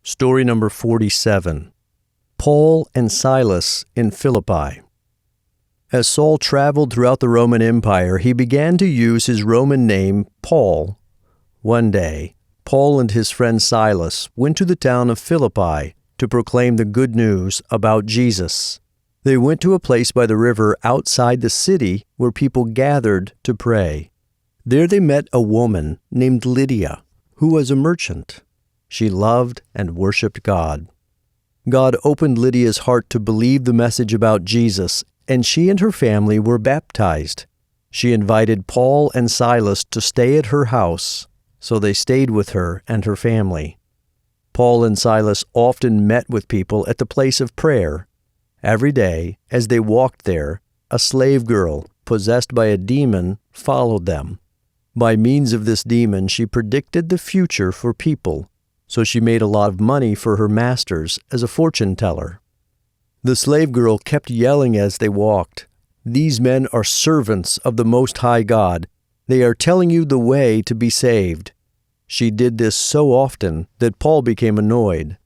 Story number 47. Paul and Silas in Philippi. As Saul traveled throughout the Roman Empire, he began to use his Roman name, Paul. One day, Paul and his friend Silas went to the town of Philippi to proclaim the good news about Jesus. They went to a place by the river outside the city where people gathered to pray. There they met a woman named Lydia, who was a merchant. She loved and worshiped God. God opened Lydia's heart to believe the message about Jesus, and she and her family were baptized. She invited Paul and Silas to stay at her house, so they stayed with her and her family. Paul and Silas often met with people at the place of prayer. Every day, as they walked there, a slave girl, possessed by a demon, followed them. By means of this demon, she predicted the future for people, so she made a lot of money for her masters as a fortune teller. The slave girl kept yelling as they walked, "These men are servants of the Most High God. They are telling you the way to be saved." She did this so often that Paul became annoyed.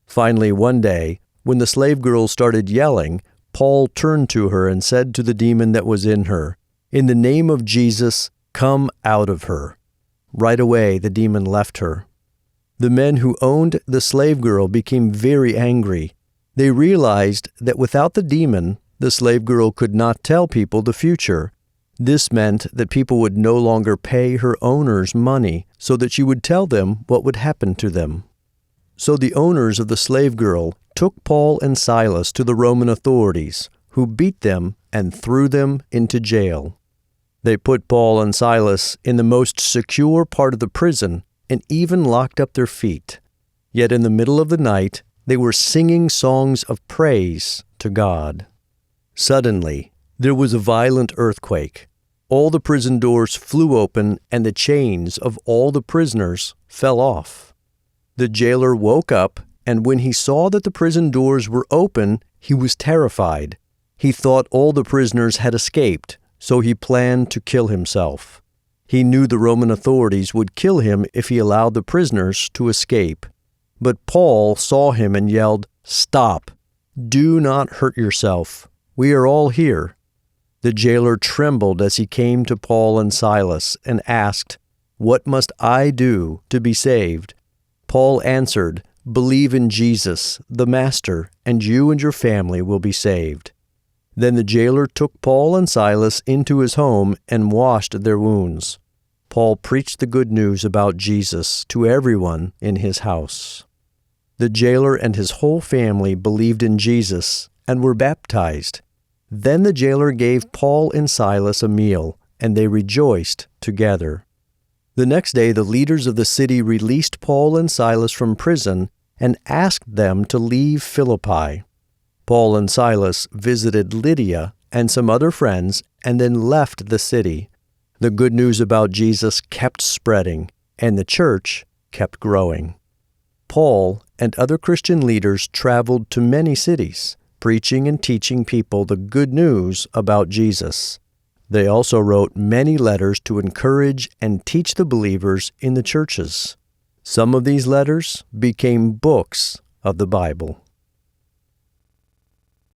Finally, one day, when the slave girl started yelling, Paul turned to her and said to the demon that was in her, "In the name of Jesus, come out of her." Right away, the demon left her. The men who owned the slave girl became very angry. They realized that without the demon, the slave girl could not tell people the future. This meant that people would no longer pay her owners money so that she would tell them what would happen to them. So the owners of the slave girl took Paul and Silas to the Roman authorities, who beat them and threw them into jail. They put Paul and Silas in the most secure part of the prison and even locked up their feet. Yet in the middle of the night, they were singing songs of praise to God. Suddenly, there was a violent earthquake. All the prison doors flew open, and the chains of all the prisoners fell off. The jailer woke up, and when he saw that the prison doors were open, he was terrified. He thought all the prisoners had escaped, so he planned to kill himself. He knew the Roman authorities would kill him if he allowed the prisoners to escape. But Paul saw him and yelled, "Stop! Do not hurt yourself. We are all here." The jailer trembled as he came to Paul and Silas and asked, "What must I do to be saved?" Paul answered, "Believe in Jesus, the Master, and you and your family will be saved." Then the jailer took Paul and Silas into his home and washed their wounds. Paul preached the good news about Jesus to everyone in his house. The jailer and his whole family believed in Jesus and were baptized. Then the jailer gave Paul and Silas a meal, and they rejoiced together. The next day the leaders of the city released Paul and Silas from prison and asked them to leave Philippi. Paul and Silas visited Lydia and some other friends and then left the city. The good news about Jesus kept spreading, and the church kept growing. Paul and other Christian leaders traveled to many cities, preaching and teaching people the good news about Jesus. They also wrote many letters to encourage and teach the believers in the churches. Some of these letters became books of the Bible.